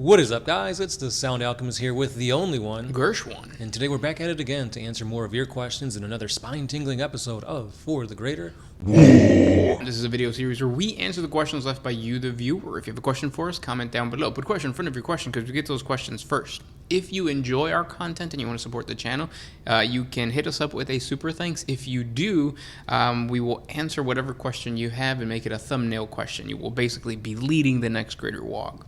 What is up, guys? It's the Sound Alchemist here with the only one, Gershwin. and today we're back at it again to answer more of your questions in another spine-tingling episode of For the Greater. This is a video series where we answer the questions left by you, the viewer. If you have a question for us, comment down below. Put a question in front of your question because we get those questions first. If you enjoy our content and you want to support the channel, you can hit us up with a super thanks. If you do, we will answer whatever question you have and make it a thumbnail question. You will basically be leading the next Greater WAAAGH.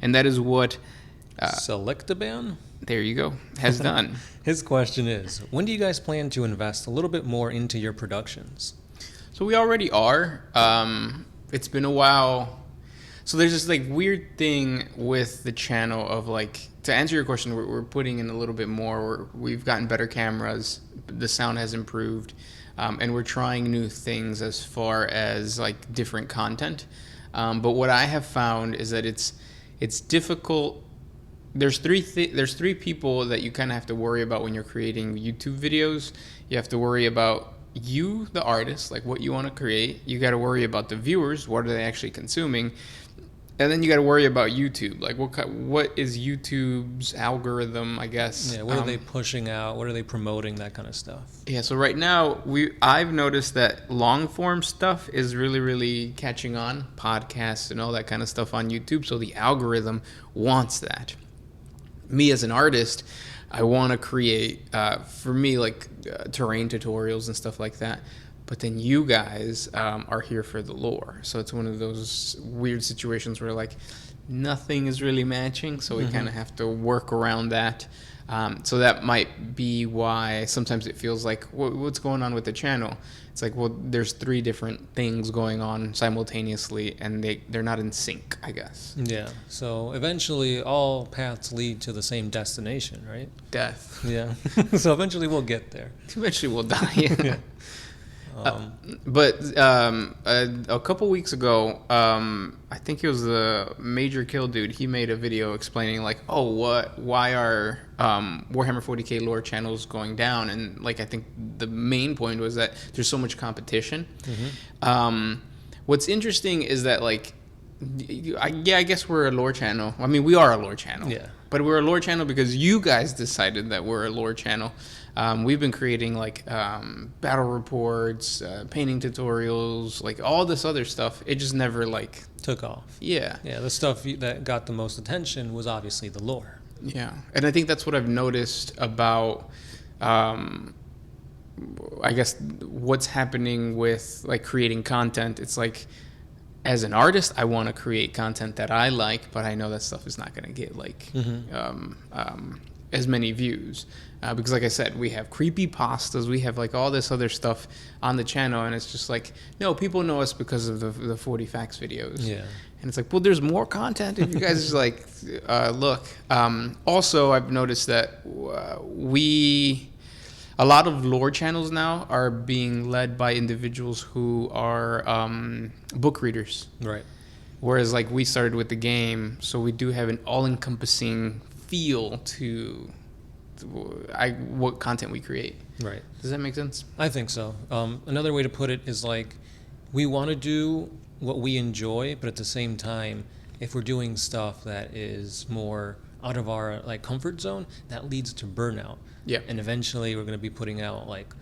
And that is what... Selectaban? There you go. Has done. His question is, when do you guys plan to invest a little bit more into your productions? So we already are. It's been a while. So there's this like weird thing with the channel of like, to answer your question, we're putting in a little bit more. We've gotten better cameras. The sound has improved. And we're trying new things as far as like different content. But what I have found is that it's difficult. There's three people that you kind of have to worry about when you're creating YouTube videos. You have to worry about you, the artist, like what you want to create. You got to worry about the viewers, what are they actually consuming, and then you got to worry about YouTube, like what is YouTube's algorithm, I guess. Yeah, what are they pushing out? What are they promoting? That kind of stuff. Yeah, so right now I've noticed that long form stuff is really catching on, podcasts and all that kind of stuff on YouTube. So the algorithm wants that. Me as an artist, I want to create, for me, like terrain tutorials and stuff like that. But then you guys are here for the lore. So it's one of those weird situations where like nothing is really matching. So we kind of have to work around that. So that might be why sometimes it feels like, what's going on with the channel? It's like, well, there's three different things going on simultaneously, and they're not in sync, I guess. Yeah, so eventually all paths lead to the same destination, right? Death. Yeah, so eventually we'll get there. Eventually we'll die. Yeah. But a couple weeks ago, I think it was the Major Kill dude. He made a video explaining like, why are Warhammer 40K lore channels going down? And like, I think the main point was that there's so much competition. What's interesting is that like, I guess we're a lore channel. I mean, we are a lore channel. Yeah. But we're a lore channel because you guys decided that we're a lore channel. We've been creating like battle reports, painting tutorials, like all this other stuff. It just never like took off. Yeah. Yeah, the stuff that got the most attention was obviously the lore. Yeah. And I think that's what I've noticed about, I guess, what's happening with like creating content. It's like, as an artist, I want to create content that I like, but I know that stuff is not going to get like as many views. Because like I said, we have creepypastas, we have like all this other stuff on the channel, and it's just like, no, people know us because of the 40 facts videos. Yeah. And it's like, well, there's more content if you guys just like, look. Also, I've noticed that a lot of lore channels now are being led by individuals who are book readers. Right. Whereas like we started with the game, so we do have an all-encompassing feel to what content we create. Right. Does that make sense? I think so. Another way to put it is like, we want to do what we enjoy, but at the same time, if we're doing stuff that is more out of our like comfort zone, that leads to burnout. Yeah. And eventually we're going to be putting out like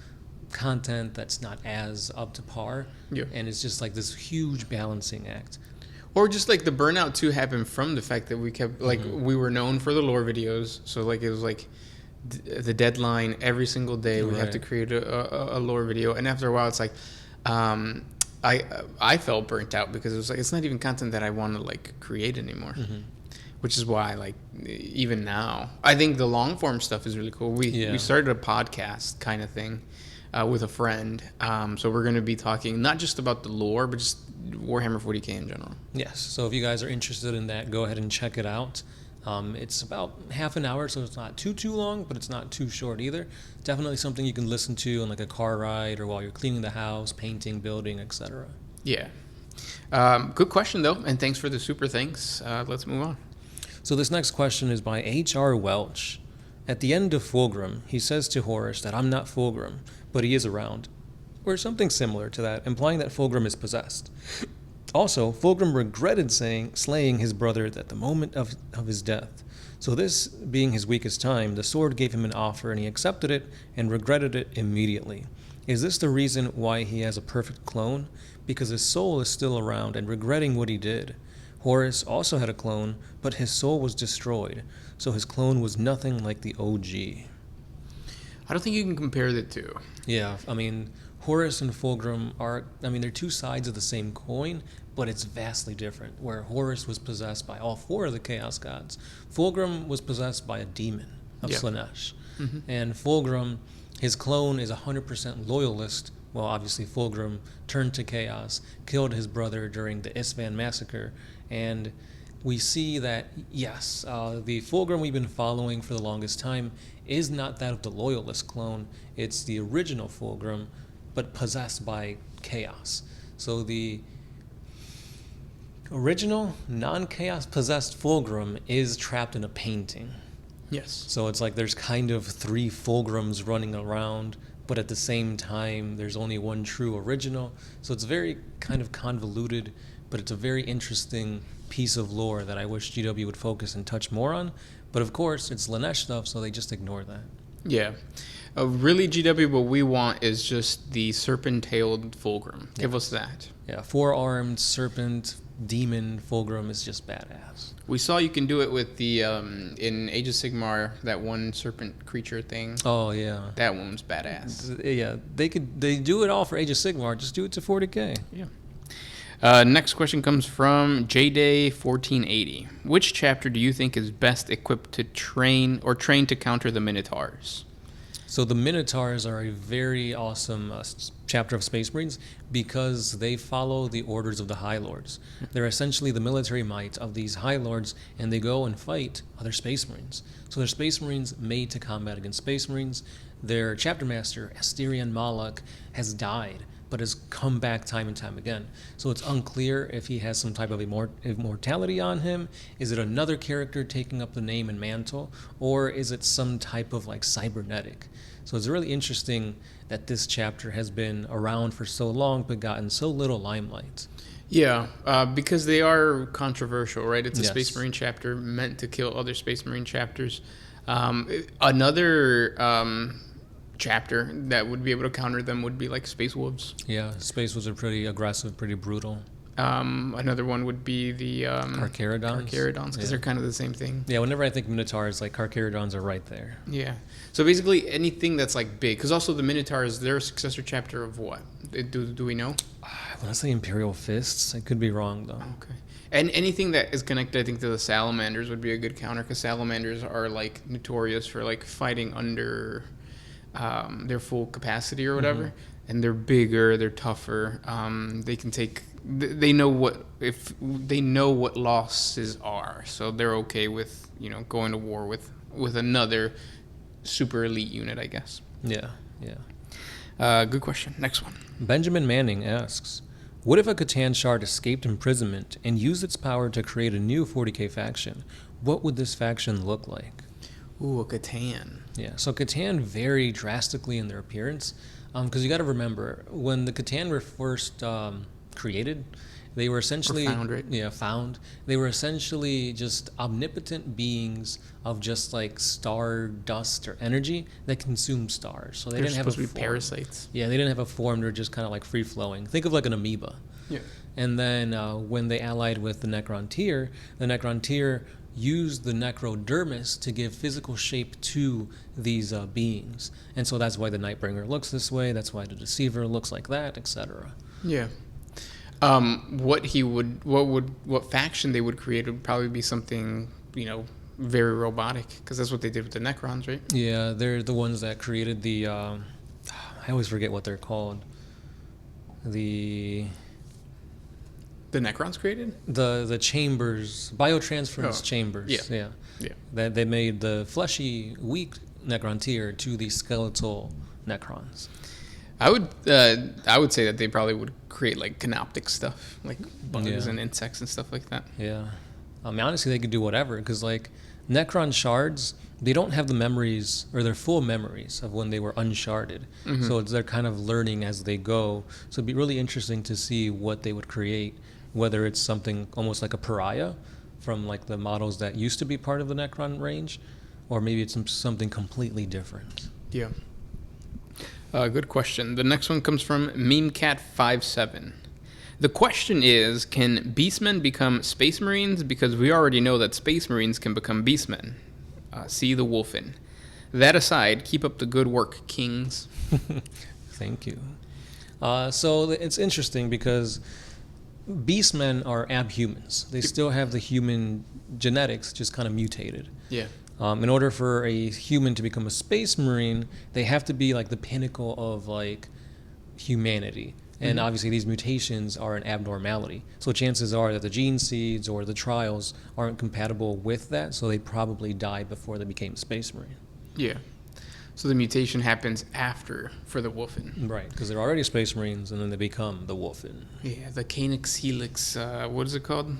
content that's not as up to par. Yeah. And it's just like this huge balancing act. Or just like the burnout too happened from the fact that we kept like we were known for the lore videos. So like it was like the deadline every single day. We have to create a lore video. And after a while it's like I felt burnt out because it was like it's not even content that I want to like create anymore. Which is why, like, even now, I think the long form stuff is really cool. We started a podcast kind of thing with a friend. So we're going to be talking not just about the lore, but just Warhammer 40K in general. Yes. So if you guys are interested in that, go ahead and check it out. It's about half an hour, so it's not too long, but it's not too short either. Definitely something you can listen to on like a car ride or while you're cleaning the house, painting, building, etc. Yeah. Good question, though, and thanks for the super thanks. Let's move on. So this next question is by H.R. Welch. At the end of Fulgrim, he says to Horus that I'm not Fulgrim, but he is around. Or something similar to that, implying that Fulgrim is possessed. Also, Fulgrim regretted slaying his brother at the moment of his death. So this being his weakest time, the sword gave him an offer and he accepted it and regretted it immediately. Is this the reason why he has a perfect clone? Because his soul is still around and regretting what he did. Horus also had a clone, but his soul was destroyed, so his clone was nothing like the OG. I don't think you can compare the two. Yeah, I mean, Horus and Fulgrim they're two sides of the same coin, but it's vastly different, where Horus was possessed by all four of the Chaos Gods. Fulgrim was possessed by a demon of Slaanesh. Mm-hmm. And Fulgrim, his clone is 100% loyalist. Well, obviously Fulgrim turned to Chaos, killed his brother during the Isvan massacre, and we see that, yes, the Fulgrim we've been following for the longest time is not that of the Loyalist clone. It's the original Fulgrim, but possessed by Chaos. So the original, non-Chaos possessed Fulgrim is trapped in a painting. Yes. So it's like there's kind of three Fulgrims running around, but at the same time, there's only one true original. So it's very kind of convoluted, but it's a very interesting piece of lore that I wish GW would focus and touch more on. But of course, it's Slaanesh stuff, so they just ignore that. Yeah. Really, GW, what we want is just the serpent-tailed Fulgrim. Give us that. Yeah, four-armed serpent demon Fulgrim is just badass. We saw you can do it with the, in Age of Sigmar, that one serpent creature thing. Oh, yeah. That one was badass. Yeah, they do it all for Age of Sigmar. Just do it to 40K. Yeah. Next question comes from JDay1480. Which chapter do you think is best equipped to train to counter the Minotaurs? So the Minotaurs are a very awesome chapter of Space Marines because they follow the orders of the High Lords. They're essentially the military might of these High Lords, and they go and fight other Space Marines. So they're Space Marines made to combat against Space Marines. Their chapter master, Asterion Malak, has died, but has come back time and time again. So it's unclear if he has some type of immortality on him. Is it another character taking up the name and mantle? Or is it some type of like cybernetic? So it's really interesting that this chapter has been around for so long but gotten so little limelight. Yeah, because they are controversial, right? It's a Yes. Space Marine chapter meant to kill other Space Marine chapters. Another chapter that would be able to counter them would be like Space Wolves. Yeah, Space Wolves are pretty aggressive, pretty brutal. Another one would be the Carcharodons, because they're kind of the same thing. Yeah, whenever I think Minotaurs, like Carcharodons are right there. Yeah. So basically anything that's like big, because also the Minotaurs, their successor chapter of what? Do we know? I want to say Imperial Fists. I could be wrong, though. Okay. And anything that is connected, I think, to the Salamanders would be a good counter, because Salamanders are like notorious for like fighting under their full capacity or whatever. Mm-hmm. And they're bigger, they're tougher. They can take. They know what losses are, so they're okay with going to war with another super elite unit, I guess. Yeah. Good question. Next one. Benjamin Manning asks, what if a Catan shard escaped imprisonment and used its power to create a new 40K faction? What would this faction look like? Ooh, a Catan. Yeah, so Catan vary drastically in their appearance. Because you got to remember, when the Catan were first created, they were essentially found, right? Yeah, found. They were essentially just omnipotent beings of just like star dust or energy that consumed stars. So they didn't have a supposed to be parasites. Yeah, they didn't have a form. They're just kind of like free flowing. Think of like an amoeba. Yeah. And then when they allied with the Necron used the necrodermis to give physical shape to these beings. And so that's why the Nightbringer looks this way, that's why the Deceiver looks like that, etc. Yeah. What faction they would create would probably be something, very robotic, because that's what they did with the Necrons, right? Yeah, they're the ones that created the I always forget what they're called. The Necrons created? The chambers, biotransference chambers. Yeah. That they made the fleshy, weak Necrontyr to the skeletal Necrons. I would say that they probably would create like Canoptics stuff, like bugs and insects and stuff like that. Yeah. I mean, honestly, they could do whatever, because like Necron shards, they don't have the memories or their full memories of when they were unsharded. Mm-hmm. So they're kind of learning as they go. So it'd be really interesting to see what they would create whether it's something almost like a pariah from like the models that used to be part of the Necron range, or maybe it's something completely different. Yeah. Good question. The next one comes from MemeCat57. The question is, can Beastmen become Space Marines? Because we already know that Space Marines can become Beastmen. See the Wolfen. That aside, keep up the good work, Kings. Thank you. So it's interesting because Beastmen are abhumans. They still have the human genetics, just kind of mutated. Yeah. In order for a human to become a Space Marine, they have to be like the pinnacle of like humanity. And obviously these mutations are an abnormality. So chances are that the gene seeds or the trials aren't compatible with that, so they probably died before they became Space Marine. Yeah. So the mutation happens after for the Wolfen. Right, because they're already Space Marines and then they become the Wolfen. Yeah, the Calyx Helix, what is it called?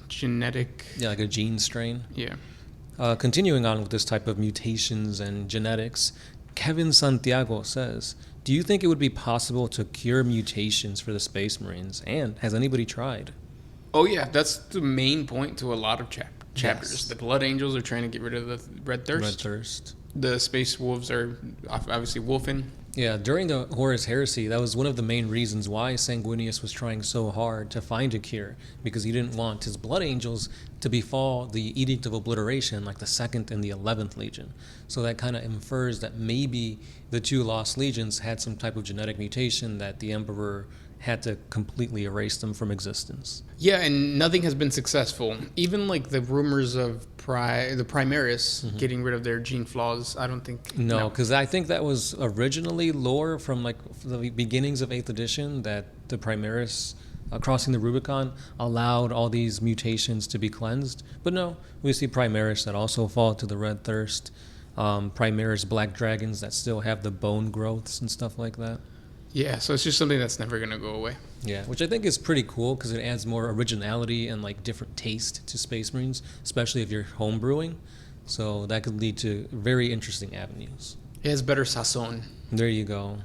Genetic. Yeah, like a gene strain. Yeah. Continuing on with this type of mutations and genetics, Kevin Santiago says, do you think it would be possible to cure mutations for the Space Marines? And has anybody tried? Oh, yeah, that's the main point to a lot of chapters. Yes. The Blood Angels are trying to get rid of the Red Thirst. Red Thirst. The Space Wolves are obviously Wolfen. Yeah, during the Horus Heresy, that was one of the main reasons why Sanguinius was trying so hard to find a cure, because he didn't want his Blood Angels to befall the Edict of Obliteration like the 2nd and the 11th Legion. So that kind of infers that maybe the 2 Lost Legions had some type of genetic mutation that the Emperor had to completely erase them from existence. Yeah, and nothing has been successful. Even like the rumors of the Primaris getting rid of their gene flaws, I don't think... No, because I think that was originally lore from like the beginnings of 8th edition, that the Primaris crossing the Rubicon allowed all these mutations to be cleansed. But no, we see Primaris that also fall to the Red Thirst, Primaris black dragons that still have the bone growths and stuff like that. Yeah, so it's just something that's never going to go away. Yeah, which I think is pretty cool because it adds more originality and like different taste to Space Marines, especially if you're home brewing. So that could lead to very interesting avenues. It has better sazon. There you go.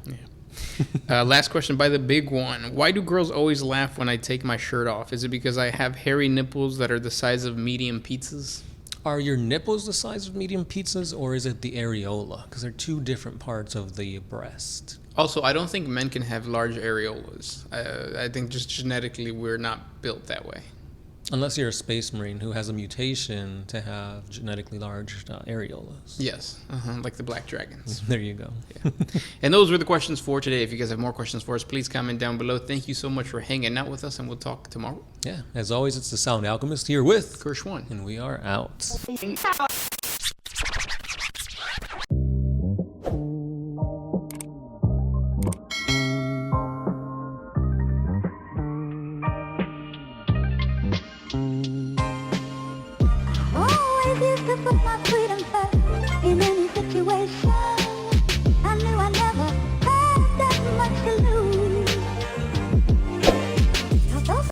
Yeah. Last question by the big one. Why do girls always laugh when I take my shirt off? Is it because I have hairy nipples that are the size of medium pizzas? Are your nipples the size of medium pizzas, or is it the areola? Because they're 2 different parts of the breast. Also, I don't think men can have large areolas. I think just genetically we're not built that way. Unless you're a Space Marine who has a mutation to have genetically large areolas. Yes, like the black dragons. There you go. Yeah. And those were the questions for today. If you guys have more questions for us, please comment down below. Thank you so much for hanging out with us, and we'll talk tomorrow. Yeah, as always, it's the Sound Alchemist here with Kershwan. and we are out. Always used to put my freedom first in any situation.